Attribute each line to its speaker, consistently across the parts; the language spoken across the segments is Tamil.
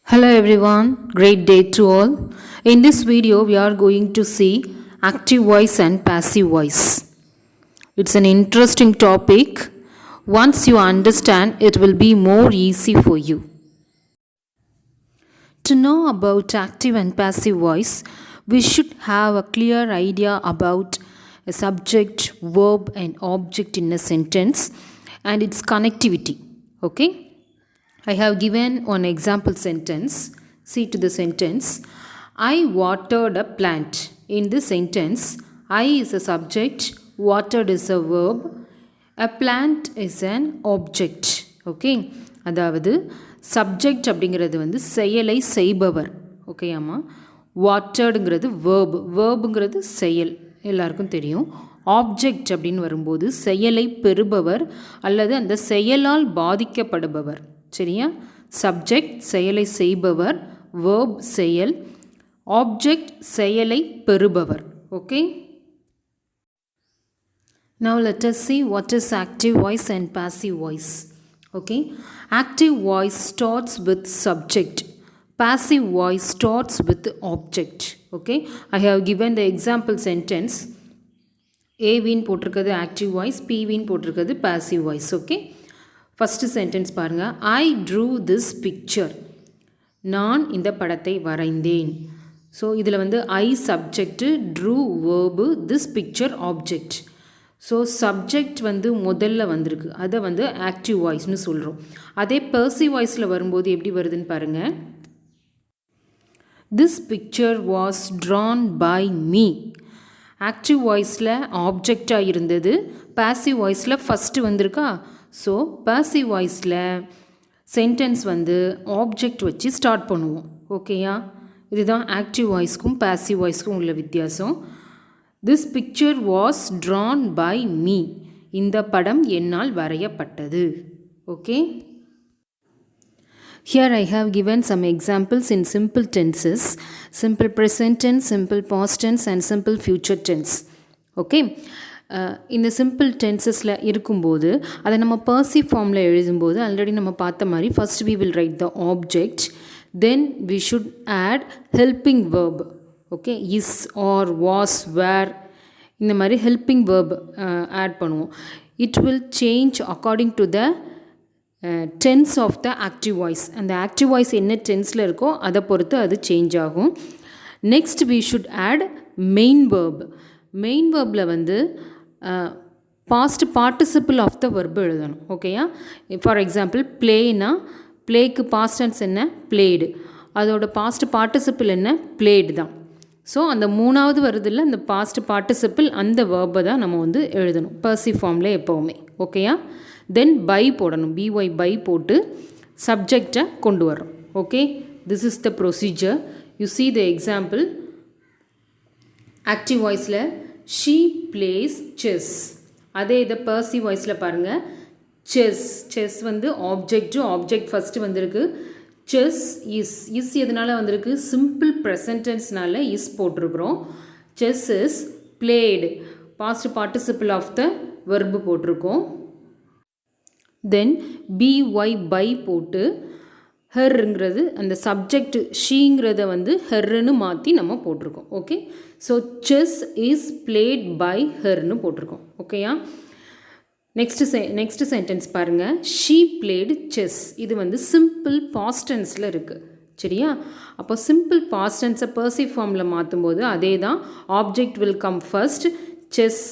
Speaker 1: Hello everyone, great day to all. In this video we are going to see active voice and passive voice. It's an interesting topic. Once you understand, it will be more easy for you. To know about active and passive voice, we should have a clear idea about a subject, verb and object in a sentence and its connectivity. Okay? I have given one example sentence. See to the sentence. I watered a plant. In this sentence, I is a subject, watered is a verb, a plant is an object. Okay? அதாவது சப்ஜெக்ட் அப்படிங்கிறது வந்து செயலை செய்பவர். ஓகே ஆமா. வாட்டர்டுங்கிறது வேர்பு. வேர்புங்கிறது செயல். எல்லாருக்கும் தெரியும். ஆப்ஜெக்ட் அப்படின்னு வரும்போது செயலை பெறுபவர் அல்லது அந்த செயலால் பாதிக்கப்படுபவர். சரியா? சப்ஜெக்ட் செயலை செய்பவர், வேர்ப் செயல், ஆப்ஜெக்ட் செயலை பெறுபவர். Okay? Now let us see what is active voice and passive voice. Okay? Active voice starts with subject. Passive voice starts with object. Okay? I have given the example sentence. A-வின் போட்டிருக்கிறது active voice, P-வின் போட்டிருக்கிறது passive voice. Okay? First sentence பாருங்கள். I drew this picture. நான் இந்த படத்தை வரைந்தேன். ஸோ இதில் வந்து I subject, drew verb, this picture object. So subject வந்து முதல்ல வந்திருக்கு, அதை வந்து ஆக்டிவ் வாய்ஸ்னு சொல்கிறோம். அதே பர்சிவ் வாய்ஸில் வரும்போது எப்படி வருதுன்னு பாருங்கள். This picture was drawn by me. Active வாய்ஸில் ஆப்ஜெக்டாக இருந்தது, பாசிவ் வாய்ஸில் ஃபஸ்ட்டு வந்திருக்கா. ஸோ பாசிவ் வாய்ஸில் சென்டென்ஸ் வந்து ஆப்ஜெக்ட் வச்சு ஸ்டார்ட் பண்ணுவோம். ஓகேயா? இதுதான் ஆக்டிவ் வாய்ஸ்க்கும் பாசிவ் வாய்ஸ்க்கும் உள்ள வித்தியாசம். This picture was drawn by me. இந்த படம் என்னால் வரையப்பட்டது. Okay? Here I have given some examples in simple tenses, simple present tense, simple past tense and simple future tense. Okay? இந்த சிம்பிள் டென்சஸில் இருக்கும்போது அதை நம்ம பர்சிவ் ஃபார்மில் எழுதும்போது ஆல்ரெடி நம்ம பார்த்த மாதிரி first we will write the object, then we should add helping verb. Okay? Is, are, was, were, இந்த மாதிரி ஹெல்பிங் வேர்ப் ஆட் பண்ணுவோம். It will change according to the tense of the active voice. அந்த ஆக்டிவ் வாய்ஸ் என்ன டென்ஸில் இருக்கோ அதை பொறுத்து அது சேஞ்ச் ஆகும். Next we should add main verb. Main வேர்பில் வந்து past participle of the verb எழுதணும். ஓகேயா? ஃபார் எக்ஸாம்பிள் பிளேனா, பிளேக்கு பாஸ்ட் டென்ஸ் என்ன? பிளேடு. அதோட பாஸ்ட் பார்ட்டிசிபிள் என்ன? பிளேடு தான். ஸோ அந்த மூணாவது வருதில்ல அந்த பாஸ்ட் பார்ட்டிசிபிள், அந்த வேர்பை தான் நம்ம வந்து எழுதணும் பர்சிவ் ஃபார்மில் எப்போவுமே. ஓகேயா? தென் பை போடணும். பிஒய் பை போட்டு சப்ஜெக்டை கொண்டு வரோம். Okay? This is the procedure. You see the example. Active வாய்ஸில் ஷீ பிளேஸ் செஸ். அதே இதை பர்சிவ் வாய்ஸில் பாருங்கள். செஸ். செஸ் வந்து ஆப்ஜெக்ட் ஃபஸ்ட்டு வந்திருக்கு. செஸ் இஸ் எதனால் வந்திருக்கு? சிம்பிள் ப்ரெசன்டென்ஸ்னால இஸ் போட்டிருக்கிறோம். Chess is played, past participle of the verb போட்டிருக்கோம். தென் பிஒய் பை போட்டு ஹெர்ங்கிறது அந்த சப்ஜெக்ட் ஷீங்கிறத வந்து ஹெர்ன்னு மாற்றி நம்ம போட்டிருக்கோம். Okay? So chess is played by ஹெர்னு போட்டிருக்கோம். ஓகேயா? நெக்ஸ்ட்டு சென்டென்ஸ் பாருங்கள். She played chess. இது வந்து சிம்பிள் பாஸ்ட் டென்ஸில் இருக்குது. சரியா? அப்போ சிம்பிள் பாஸ்ட் டென்ஸை பர்சிவ் ஃபார்மில் மாற்றும்போது அதே தான். Object will come first, chess.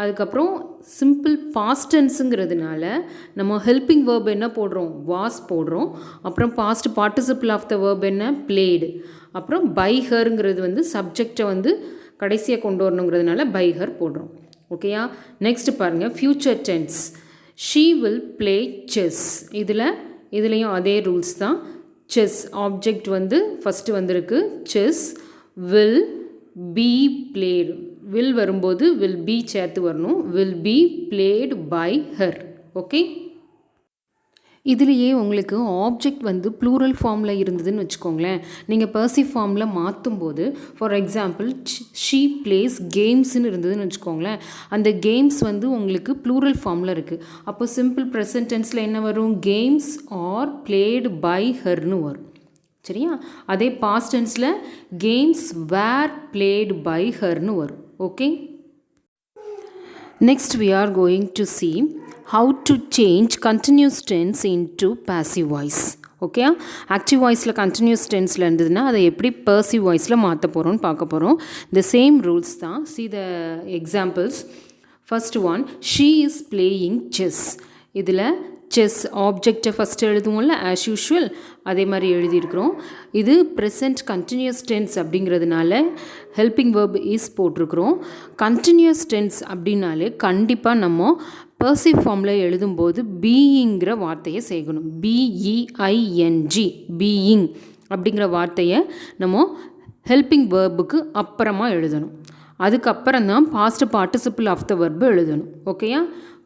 Speaker 1: அதுக்கப்புறம் சிம்பிள் பாஸ்ட் டென்ஸுங்கிறதுனால நம்ம ஹெல்பிங் வேர்ப் என்ன போடுறோம்? வாஸ் போடுறோம். அப்புறம் past participle of the verb என்ன? பிளேடு. அப்புறம் பை ஹர்ங்கிறது வந்து சப்ஜெக்டை வந்து கடைசியாக கொண்டு வரணுங்கிறதுனால பை ஹர் போடுறோம். ஓகேயா? நெக்ஸ்ட் பாருங்கள். Future tense. She will play chess. இதுலேயும் அதே ரூல்ஸ் தான். செஸ் ஆப்ஜெக்ட் வந்து ஃபஸ்ட்டு வந்திருக்கு. Chess will be played. Will வரும்போது வில் பி சேர்த்து வரணும். Will be played by her. Okay? இதுலேயே உங்களுக்கு ஆப்ஜெக்ட் வந்து ப்ளூரல் ஃபார்மில் இருந்ததுன்னு வச்சுக்கோங்களேன். நீங்கள் பர்சிவ் ஃபார்மில் மாற்றும் போது ஃபார் எக்ஸாம்பிள் ஷீ பிளேஸ் கேம்ஸ்ன்னு இருந்ததுன்னு வச்சுக்கோங்களேன். அந்த கேம்ஸ் வந்து உங்களுக்கு ப்ளூரல் ஃபார்மில் இருக்குது. அப்போ சிம்பிள் ப்ரெசன்ட் டென்ஸில் என்ன வரும்? கேம்ஸ் ஆர் பிளேடு பை ஹர்னு வரும். சரியா? அதே பாஸ்ட் டென்ஸில் கேம்ஸ் வேர் பிளேடு பை ஹர்னு வரும். Okay, next we are going to see how to change continuous tense into passive voice. Okay, active வாய்ஸில் கண்டினியூஸ் டென்ஸில் இருந்ததுன்னா அதை எப்படி பர்சிவ் வாய்ஸில் மாற்ற போகிறோம்னு பார்க்க போகிறோம். the same rules தான். see the examples. first one, she is playing chess. இதில் செஸ் ஆப்ஜெக்டை ஃபஸ்ட்டு எழுதுவோம்ல ஆஸ் யூஷுவல், அதே மாதிரி எழுதியிருக்கிறோம். இது ப்ரெசன்ட் கண்டினியூஸ் டென்ஸ் அப்படிங்கிறதுனால ஹெல்பிங் வேர்ப் இஸ் போட்டிருக்கிறோம். கண்டினியூஸ் டென்ஸ் அப்படின்னாலே கண்டிப்பாக நம்ம பர்சிவ் ஃபார்மில் எழுதும்போது பீயிங்கிற வார்த்தையை சேர்க்கணும். பிஇஐஎன்ஜி, பீயிங் அப்படிங்கிற வார்த்தையை நம்ம ஹெல்பிங் வேர்புக்கு அப்புறமா எழுதணும். அதுக்கப்புறம் தான் past participle of the verb எழுதணும். ஓகேயா?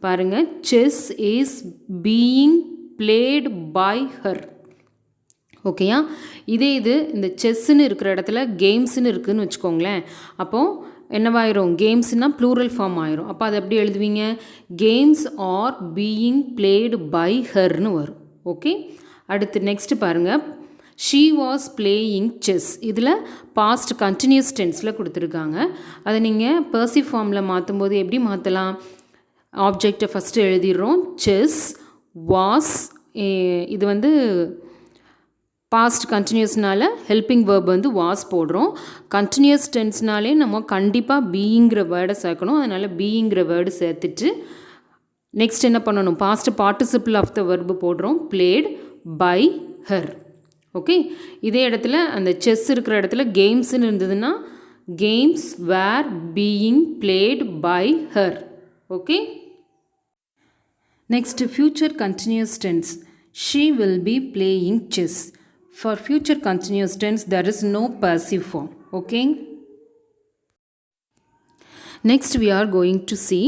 Speaker 1: பாருங்கள், chess is being played by her. ஓகேயா? இதே இது இந்த செஸ்ஸுன்னு இருக்கிற இடத்துல கேம்ஸுன்னு இருக்குதுன்னு வச்சுக்கோங்களேன். அப்போது என்னவாயிரும்? கேம்ஸ்னால் ப்ளூரல் ஃபார்ம் ஆயிரும். அப்போ அதை எப்படி எழுதுவீங்க? Games are being played by ஹர்னு வரும். ஓகே, அடுத்து நெக்ஸ்ட் பாருங்கள், ஷீ வாஸ் பிளேயிங் செஸ். இதில் பாஸ்ட் கண்டினியூஸ் டென்ஸில் கொடுத்துருக்காங்க. அதை நீங்கள் பர்சிவ் ஃபார்மில் மாற்றும் போது எப்படி மாற்றலாம்? ஆப்ஜெக்டை ஃபஸ்ட்டு எழுதிடுறோம். செஸ் வாஸ், இது வந்து பாஸ்ட் கண்டினியூஸ்னால ஹெல்பிங் வேர்ப் வந்து வாஸ் போடுறோம். கண்டினியூஸ் டென்ஸ்னாலே நம்ம கண்டிப்பாக பீயிங்கிற வேர்டை சேர்க்கணும். அதனால் பீயிங்கிற வேர்டு சேர்த்துட்டு நெக்ஸ்ட் என்ன பண்ணணும்? Past participle of the verb போடுறோம். Played by her. ஓகே, இதே இடத்துல அந்த செஸ் இருக்கிற இடத்துல கேம்ஸ்ன்னு இருந்ததுன்னா games were being played by her. Okay, next future continuous tense. She will be playing chess. For future continuous tense, there is no passive form. Okay. Next, we are going to see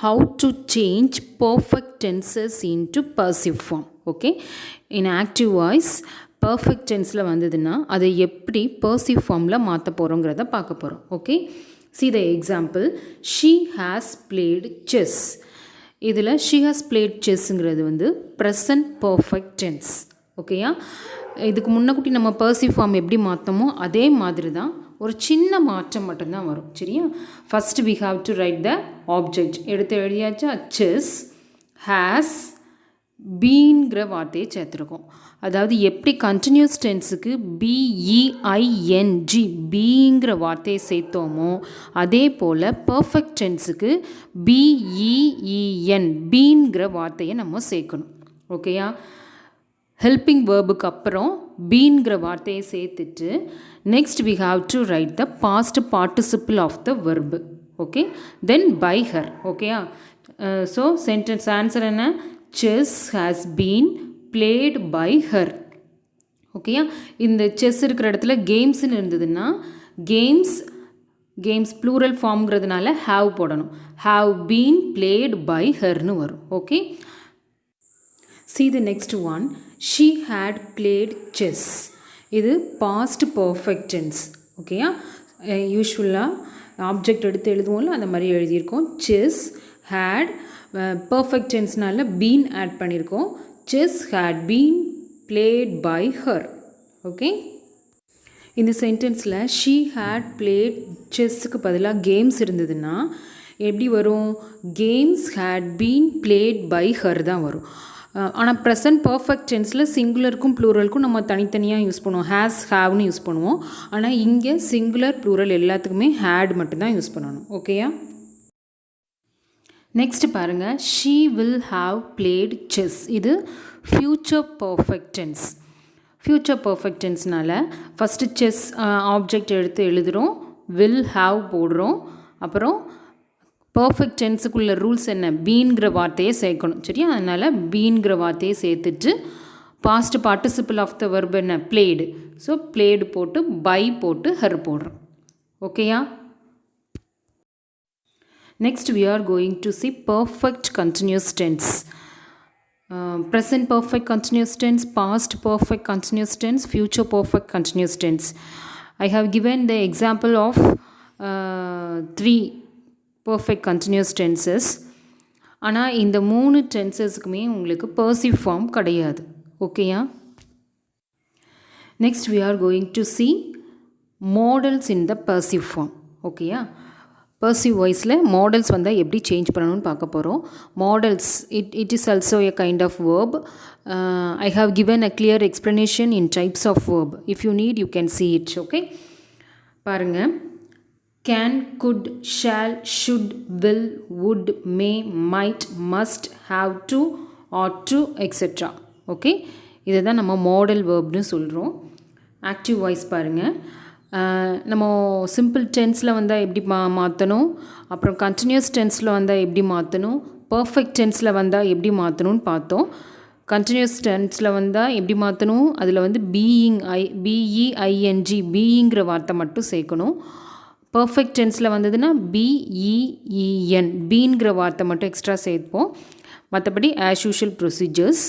Speaker 1: how to change perfect tenses into passive form. Okay. In active voice, perfect tenseல வந்ததுன்னா அதை எப்படி passive formல மாற்ற போகிறோங்கிறத பார்க்க போகிறோம். Okay. See the example. She has played chess. இதில் she has played chessங்கிறது வந்து present perfect tense. ஓகேயா? இதுக்கு முன்னக்கூட்டி நம்ம பர்சிவ் ஃபார்ம் எப்படி மாற்றமோ அதே மாதிரி தான், ஒரு சின்ன மாற்றம் மட்டும்தான் வரும். சரியா? First we have to write the object. எடுத்து எழுதியாச்சா? செஸ் ஹேஸ் பீன்கிற வார்த்தையை சேர்த்துருக்கோம். அதாவது எப்படி கண்டினியூஸ் டென்ஸுக்கு பிஇஐஎன்ஜி பீங்கிற வார்த்தையை சேர்த்தோமோ அதே போல் பர்ஃபெக்ட் டென்ஸுக்கு பிஇஇஎன் பீன்கிற வார்த்தையை நம்ம சேர்க்கணும். ஓகேயா? ஹெல்பிங் வேர்புக்கு அப்புறம் பீன்கிற வார்த்தையை சேர்த்துட்டு next we have to write the past participle of the verb. Okay, then by her. ஓகேயா? ஸோ சென்டென்ஸ் ஆன்சர் என்ன? Chess has been played by her. ஓகேயா? இந்த செஸ் இருக்கிற இடத்துல கேம்ஸ்ன்னு இருந்ததுன்னா கேம்ஸ் ப்ளூரல் ஃபார்ம்ங்கிறதுனால ஹாவ் போடணும். ஹாவ் பீன் பிளேட் பை ஹர்னு வரும். Okay, see the next one. She had played chess. இது past perfect tense. ஓகேயா? யூஸ்வலாக ஆப்ஜெக்ட் எடுத்து எழுதுவோம்ல அந்த மாதிரி எழுதியிருக்கோம். செஸ் had perfect tenseனால பீன் ஆட் பண்ணியிருக்கோம். Chess had been played by her. ஓகே, இந்த சென்டென்ஸில் she had played chessக்கு பதிலாக கேம்ஸ் இருந்ததுன்னா எப்படி வரும்? Games had been played by her தான் வரும். ஆனால் ப்ரெசன்ட் பர்ஃபெக்ட் டென்ஸில் சிங்குலருக்கும் ப்ளூரலுக்கும் நம்ம தனித்தனியாக யூஸ் பண்ணுவோம். ஹேஸ் ஹேவ்னு யூஸ் பண்ணுவோம். ஆனால் இங்கே சிங்குலர் ப்ளூரல் எல்லாத்துக்குமே ஹேட் மட்டும்தான் யூஸ் பண்ணணும். ஓகேயா? நெக்ஸ்ட் பாருங்கள், she will have played chess. இது future perfect tense. Future perfect டென்ஸ்னால் ஃபஸ்ட்டு செஸ் ஆப்ஜெக்ட் எடுத்து எழுதுகிறோம், வில் ஹாவ் போடுறோம். அப்புறம் பர்ஃபெக்ட் டென்ஸுக்குள்ள ரூல்ஸ் என்ன? பீன்கிற வார்த்தையை சேர்க்கணும். சரியா? அதனால் பீன்கிற வார்த்தையை சேர்த்துட்டு past participle of the verb என்ன? பிளேடு. ஸோ பிளேடு போட்டு பை போட்டு ஹர் போடுறோம். ஓகேயா? Next we are going to see perfect continuous tense. Present perfect continuous tense, past perfect continuous tense, future perfect continuous tense. I have given the example of 3 perfect continuous tenses. ஆனால் இந்த 3 டென்சஸ்க்குமே உங்களுக்கு பர்சிவ் ஃபார்ம் கிடையாது. ஓகேயா? Next we are going to see models in the passive form. ஓகேயா, பர்சிவ் வாய்ஸில் மாடல்ஸ் வந்தால் எப்படி சேஞ்ச் பண்ணணும்னு பார்க்க போகிறோம். Modals it is also a kind of verb. I have given a clear explanation in types of verb. If you need, you can see it. Okay, பாருங்கள். Can, could, shall, should, will, would, may, might, must, have to, ought to, etc. Okay, இதை தான் நம்ம மாடல் வேர்ப்னு சொல்கிறோம். ஆக்டிவ் வாய்ஸ் பாருங்கள். நம்ம சிம்பிள் டென்ஸில் வந்தால் எப்படி மாற்றணும், அப்புறம் கண்டினியூஸ் டென்ஸில் வந்தால் எப்படி மாற்றணும், பர்ஃபெக்ட் டென்ஸில் வந்தால் எப்படி மாற்றணும்னு பார்த்தோம். கண்டினியூஸ் டென்ஸில் வந்தால் எப்படி மாற்றணும், அதில் வந்து பிஇஐஎன்ஜி பீயிங்கிற வார்த்தை மட்டும் சேர்க்கணும். பர்ஃபெக்ட் டென்ஸில் வந்ததுன்னா பிஇஇஎன் பீங்கிற வார்த்தை மட்டும் எக்ஸ்ட்ரா சேர்ப்போம். மற்றபடி as usual procedures.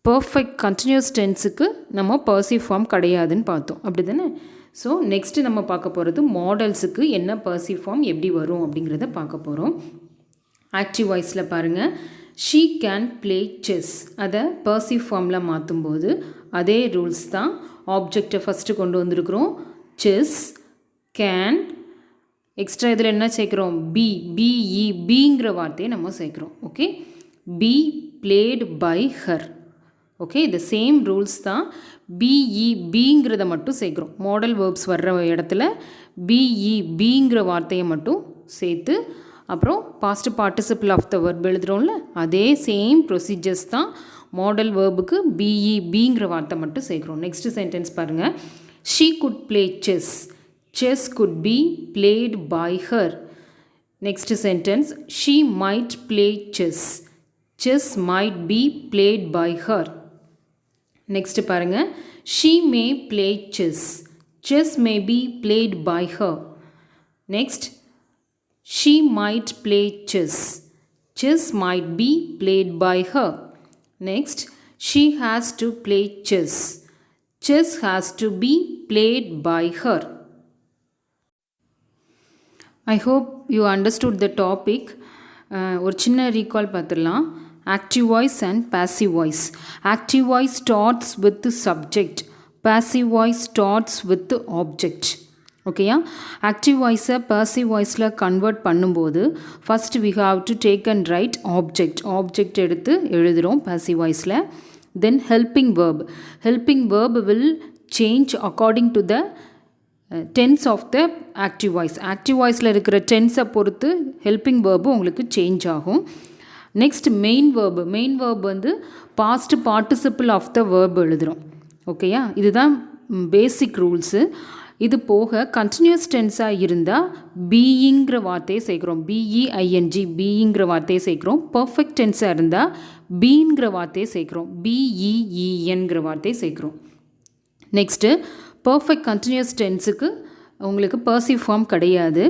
Speaker 1: Perfect continuous டென்ஸுக்கு நம்ம பர்சிவ் ஃபார்ம் கிடையாதுன்னு பார்த்தோம், அப்படி தானே? ஸோ நெக்ஸ்ட்டு நம்ம பார்க்க போகிறது மாடல்ஸுக்கு என்ன பர்சிவ் ஃபார்ம் எப்படி வரும் அப்படிங்கிறத பார்க்க போகிறோம். ஆக்டிவ் வாய்ஸில் பாருங்கள். ஷீ கேன் ப்ளே செஸ், அதை பர்சிவ் ஃபார்மில் மாற்றும்போது அதே ரூல்ஸ் தான். ஆப்ஜெக்டை ஃபஸ்ட்டு கொண்டு வந்திருக்கிறோம், செஸ், கேன், எக்ஸ்ட்ரா இதில் என்ன சேர்க்குறோம், பிங்கிற வார்த்தையை நம்ம சேர்க்குறோம். Okay, be played by her. Okay, இந்த சேம் ரூல்ஸ் தான். பிங்கிறத மட்டும் சேர்க்குறோம். மாடல் வேர்ப்ஸ் வர்ற இடத்துல பிங்கிற வார்த்தையை மட்டும் சேர்த்து அப்புறம் past participle of the verb எழுதுகிறோம்ல, அதே சேம் ப்ரொசீஜர்ஸ் தான். மாடல் வேர்புக்கு பிங்கிற வார்த்தை மட்டும் சேர்க்குறோம். நெக்ஸ்ட் சென்டென்ஸ் பாருங்கள். She could play chess, chess could be played by her. Next sentence, she might play chess, chess might be played by her. Next பாருங்கள். She may play chess, chess may be played by her. Next, she might play chess, chess might be played by her. Next, she has to play chess, chess has to be played by her. I hope you understood the topic. ஒரு சின்ன ரீகால் பார்த்துடலாம். Active voice and passive voice. Active voice starts with the subject. Passive voice starts with the object. ஓகேயா, ஆக்டிவ் வாய்ஸை பாசிவ் வாய்ஸில் கன்வெர்ட் பண்ணும்போது first we have to take and write object எடுத்து எழுதுகிறோம் பாசிவ் வாய்ஸில். Then helping verb will change according to the tense of the active voice. Active வாய்ஸில் இருக்கிற டென்ஸை பொறுத்து ஹெல்பிங் வேர்பு உங்களுக்கு சேஞ்ச் ஆகும். நெக்ஸ்ட் மெயின் வேர்ப் வந்து past participle of the verb எழுதுகிறோம். ஓகேயா, இதுதான் பேசிக் ரூல்ஸு. இது போக கண்டினியூஸ் டென்ஸாக இருந்தால் பீயிங்கிற வார்த்தையை சேர்க்குறோம், பிஇஐஎன்ஜி பீயிங்கிற வார்த்தையை சேர்க்குறோம். பர்ஃபெக்ட் டென்ஸாக இருந்தால் பீங்கிற வார்த்தையை சேர்க்குறோம், பிஇஇஎன்கிற வார்த்தையை சேர்க்குறோம். நெக்ஸ்ட்டு பர்ஃபெக்ட் கண்டினியூஸ் டென்ஸுக்கு உங்களுக்கு பர்சிவ் ஃபார்ம் கிடையாது.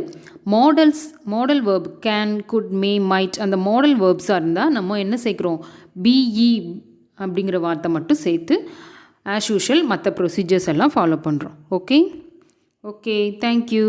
Speaker 1: Model verb can, good, May, might அந்த மாடல் வேர்ப்ஸாக இருந்தால் நம்ம என்ன சேர்க்குறோம், பிஇ அப்படிங்கிற வார்த்தை மட்டும் சேர்த்து ஆஸ் யூஷுவல் மற்ற ப்ரொசீஜர்ஸ் எல்லாம் ஃபாலோ பண்ணுறோம். Okay, thank you.